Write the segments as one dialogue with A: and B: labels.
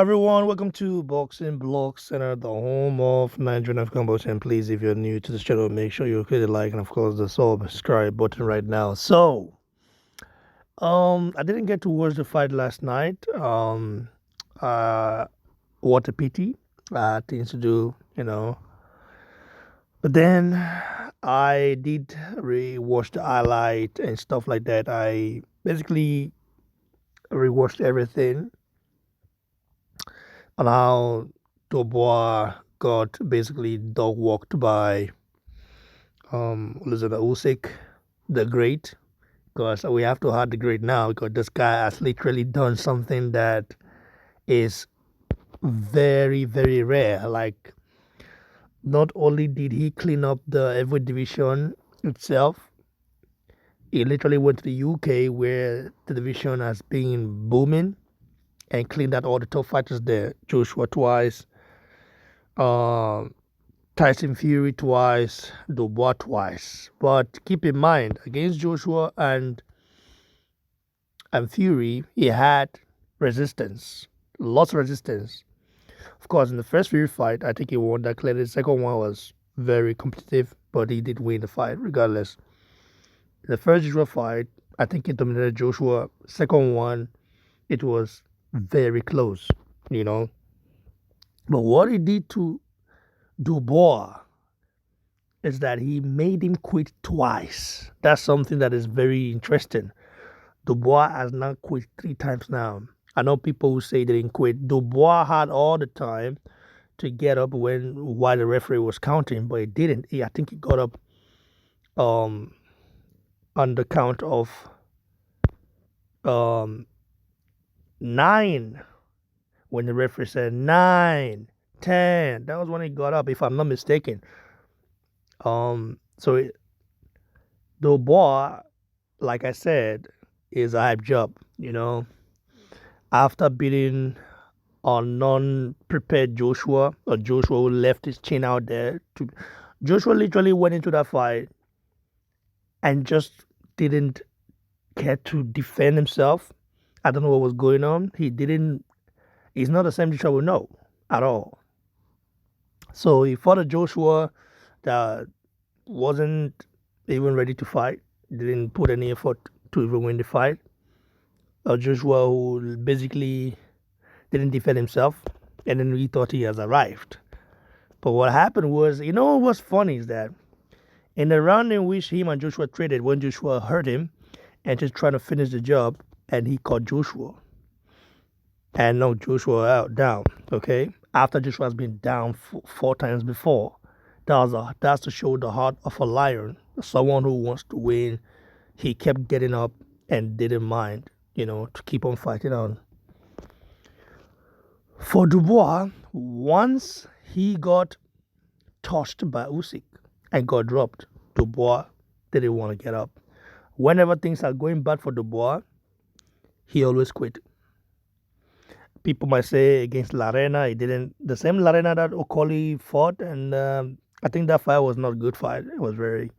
A: everyone, welcome to Boxing Blog Center, the home of Nigerian African boxing. Please, if you're new to this channel, make sure you hit the like and of course the subscribe button right now. I didn't get to watch the fight last night. Uh, what a pity. Things to do. But then I did re-watch the highlight and stuff like that. I basically rewatched everything on how Dubois got basically dog walked by Oleksandr Usyk, the great. Because we have to have the great now because this guy has literally done something that is very, very rare. Like, not only did he clean up the heavyweight division itself, he literally went to the UK where the division has been booming and cleaned out all the top fighters there. Joshua twice, um, Tyson Fury twice, Dubois twice. But keep in mind, against Joshua and Fury, he had resistance, lots of resistance. Of course, in the first Fury fight, I think he won that clearly. The second one was very competitive, but he did win the fight regardless. The first Joshua fight, I think he dominated Joshua. Second one, it was very close, you know. But what he did to Dubois is that he made him quit twice. That's something that is very interesting. Dubois has now quit 3 times now. I know people who say they didn't quit. Dubois had all the time to get up while the referee was counting, but he didn't. I think he got up um, on the count of um, 9 when the referee said 9, 10. That was when he got up, if I'm not mistaken. So Dubois, like I said, is a hype job. After beating a non-prepared Joshua, or Joshua who left his chin out there. Joshua literally went into that fight and just didn't care to defend himself. I don't know what was going on. He's not the same Joshua we know at all. So he fought a Joshua that wasn't even ready to fight, didn't put any effort to even win the fight. A Joshua who basically didn't defend himself, and then we thought he has arrived. But what happened was, what's funny is that in the round in which him and Joshua traded, when Joshua hurt him and just trying to finish the job, and he caught Joshua and knocked Joshua out down. Okay, after Joshua has been down 4 times before, that's to show the heart of a lion, someone who wants to win. He kept getting up and didn't mind, to keep on fighting on. For Dubois, once he got touched by Usyk and got dropped, Dubois didn't want to get up. Whenever things are going bad for Dubois, he always quit. People might say against Larena, he didn't. The same Larena that Okoli fought, and I think that fight was not a good fight. It was very.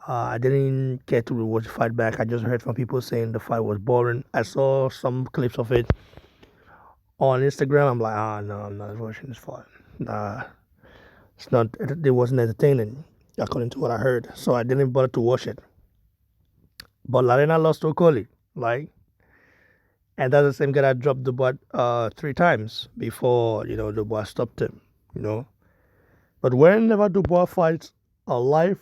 A: I didn't care to rewatch the fight back. I just heard from people saying the fight was boring. I saw some clips of it on Instagram. I'm like, no, I'm not watching this fight. Nah, it's not. It wasn't entertaining, according to what I heard. So I didn't bother to watch it. But Larena lost to Okoli, like, and that's the same guy that dropped Dubois 3 times before Dubois stopped him. But whenever Dubois fights a live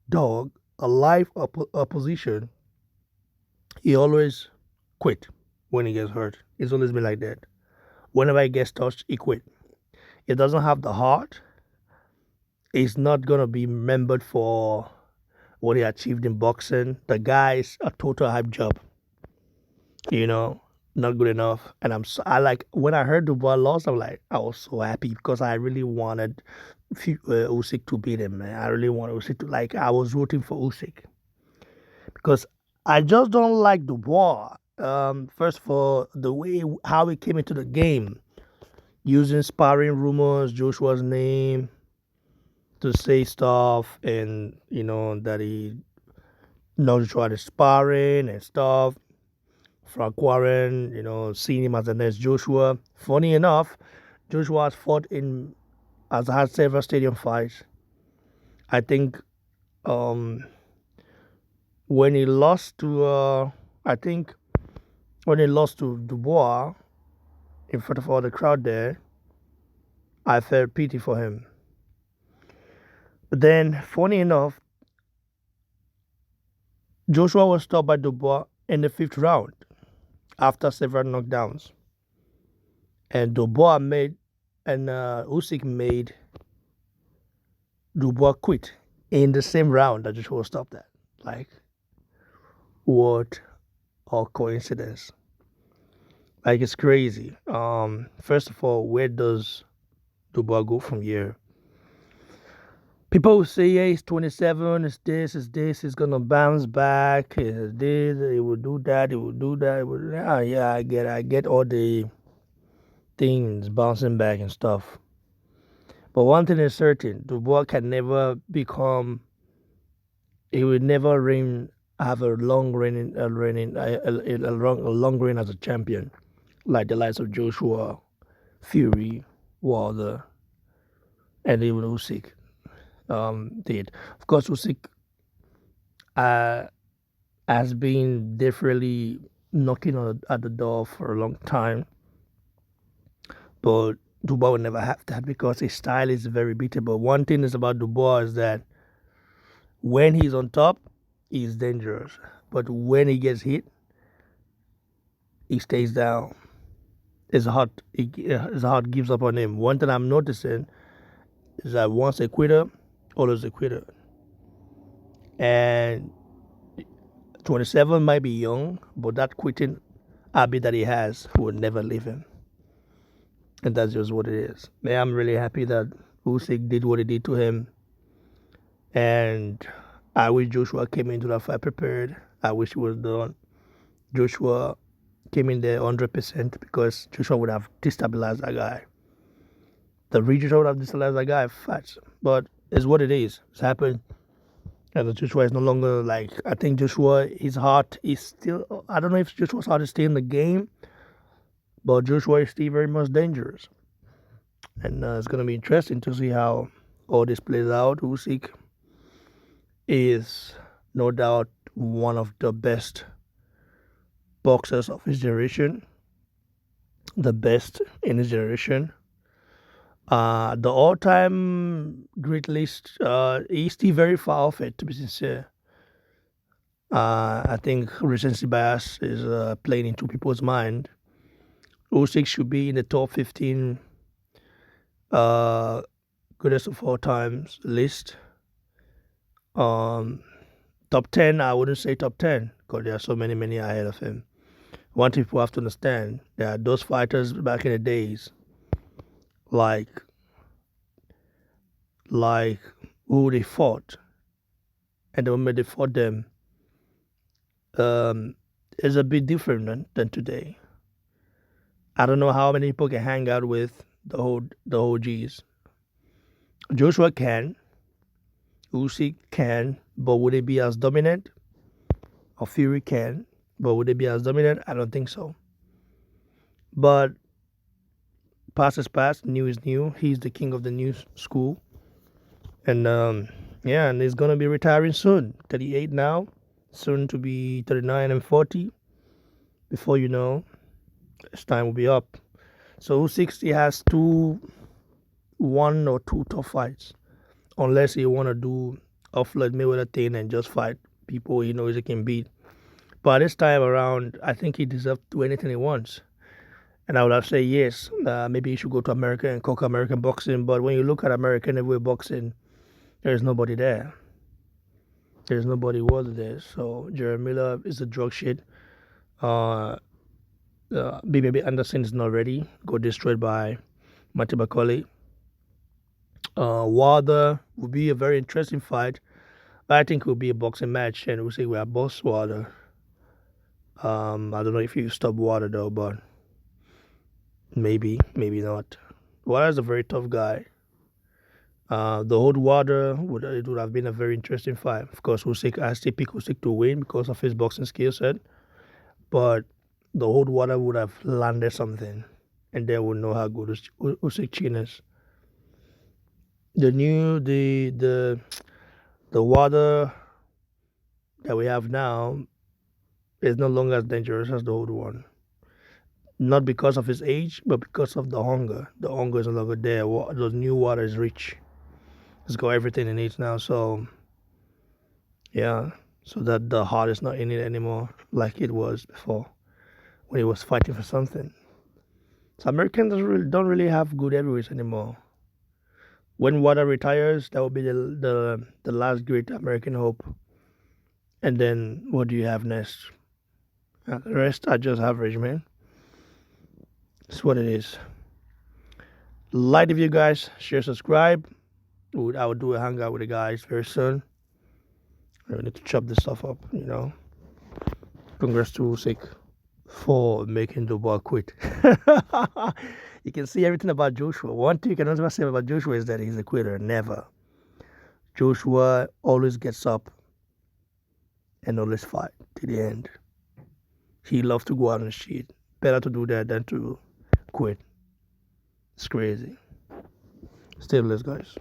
A: dog, a live opposition, he always quit when he gets hurt. It's always been like that. Whenever he gets touched, he quit. He doesn't have the heart. He's not gonna be remembered for what he achieved in boxing. The guy is a total hype job. Not good enough. And I like when I heard Dubois lost, I was so happy because I really wanted Usyk to beat him, man. I really wanted Usyk to I was rooting for Usyk because I just don't like Dubois. First of all, the way how he came into the game, using sparring rumors, Joshua's name to say stuff, and that he knows Joshua is sparring and stuff. Frank Warren, seeing him as the next Joshua. Funny enough, Joshua has had several stadium fights. I think um, when he lost to, I think when he lost to Dubois in front of all the crowd there, I felt pity for him. But then, funny enough, Joshua was stopped by Dubois in the fifth round after several knockdowns, and Usyk made Dubois quit in the same round that Joshua stopped at. Like, what a coincidence! Like, it's crazy. First of all, where does Dubois go from here? People will say, yeah, he's 27, it's this, he's gonna bounce back, it's this, he will do that, he will do that, yeah, I get all the things bouncing back and stuff. But one thing is certain, Dubois can never become, he will never have a long reign, a long reign as a champion, like the likes of Joshua, Fury, Wilder, and even Usyk did. Of course, Usyk uh, has been definitely knocking at the door for a long time, but Dubois will never have that because his style is very beatable. One thing is about Dubois is that when he's on top, he's dangerous, but when he gets hit, he stays down. His heart gives up on him. One thing I'm noticing is that once a quitter, always a quitter. And 27 might be young, but that quitting habit that he has will never leave him. And that's just what it is. Man, I'm really happy that Usyk did what he did to him. And I wish Joshua came into that fight prepared. I wish he was done. Joshua came in there 100% because Joshua would have destabilized that guy. The Joshua would have destabilized that guy fast. But it's what it is. It's happened. And Joshua is no longer like, I think Joshua, his heart is still, I don't know if Joshua's heart is still in the game, but Joshua is still very much dangerous. And it's going to be interesting to see how all this plays out. Usyk is no doubt one of the best boxers of his generation, the best in his generation. The all-time great list, he's still very far off it, to be sincere. I think recency bias is playing into people's mind. Usyk should be in the top 15 greatest of all times list. Top 10, I wouldn't say top 10 because there are so many ahead of him. One thing people have to understand, there are those fighters back in the days, like who they fought, and the moment they fought them is a bit different than today. I don't know how many people can hang out with the OGs. Joshua can, Usyk can, but would it be as dominant? Or Fury can, but would it be as dominant? I don't think so. But past is past, new is new. He's the king of the new school. And and he's gonna be retiring soon. 38 now, soon to be 39 and 40. Before you know, his time will be up. So Usyk has one or two tough fights, unless he wanna do a Floyd Mayweather thing and just fight people he knows he can beat. But this time around, I think he deserves to do anything he wants. And I would have said yes, maybe he should go to America and conquer American boxing. But when you look at American heavyweight boxing, there's nobody there. There's nobody worthy there. So Jerry Miller is a drug shit. BB Anderson is not ready. Got destroyed by Matty McCauley. Wilder will be a very interesting fight. But I think it will be a boxing match, and we'll say we are boss Wilder. I don't know if you stop Wilder though, but maybe not. Wilder's a very tough guy. The old Wilder it would have been a very interesting fight. Of course, I still pick Usyk to win because of his boxing skill set. But the old water would have landed something, and then we'll know how good Usyk chin is. The new the water that we have now is no longer as dangerous as the old one. Not because of his age, but because of the hunger. The hunger is no longer there. The new water is rich. It's got everything it needs now. So yeah, so that the heart is not in it anymore like it was before when he was fighting for something. So Americans don't really have good heavyweights anymore. When Wada retires, that will be the last great American hope. And then what do you have next? The rest are just average, man. It's what it is. Like the video, guys. Share, subscribe. I will do a hangout with the guys very soon. I need to chop this stuff up, you know. Congrats to Usyk for making Dubois quit. You can see everything about Joshua. One thing you can never say about Joshua is that he's a quitter. Never. Joshua always gets up and always fight to the end. He loves to go out and cheat. Better to do that than to quit. It's crazy. Stay blessed, guys.